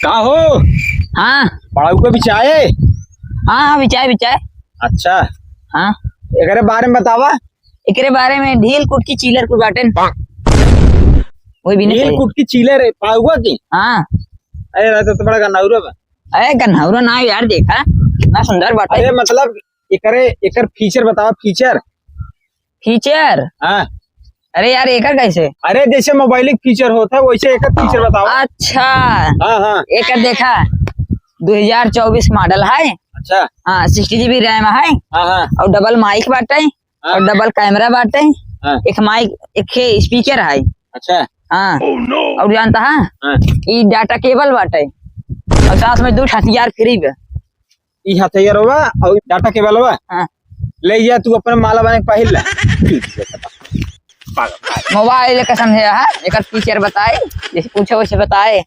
कहाँ हो? हाँ पढ़ाऊ को बिछाए? हाँ हाँ बिचाए बिचाए। अच्छा, हाँ एकरे बारे में बतावा। एकरे बारे में ढील कुट की चीलर कुट बाटन वही भी नहीं नील कुट की चीले रे पाऊगा की? हाँ। अरे रहता तो बड़ा गन्नाउरा बा। अरे गन्हौरा ना यार, देखा ना सुंदर बाटे। अरे मतलब एकर फीचर बतावा, फीचर। फीचर? हाँ, अरे यार एकर कैसे? अरे जैसे मोबाइल फीचर होता है वैसे एकर फीचर बतावा। अच्छा, हाँ हाँ। एकर देखा 2024 मॉडल है। अच्छा। हाँ 60 GB रैम है हाँ हाँ और डबल माइक बाटे और डबल कैमरा बाटे। हाँ। एक माइक एक स्पीकर है। अच्छा। हाँ Oh, no. और जानता है हाँ। ये डाटा केबल बाटे और साथ में 2 हथियार फ्री बा। ई हथियार हुआ और डाटा केबल हुआ। हाँ। ले जा तू अपने माला बने पहिल ला। मोबाइल का समझे है, एक फीचर बताए, जैसे पूछे वैसे बताए।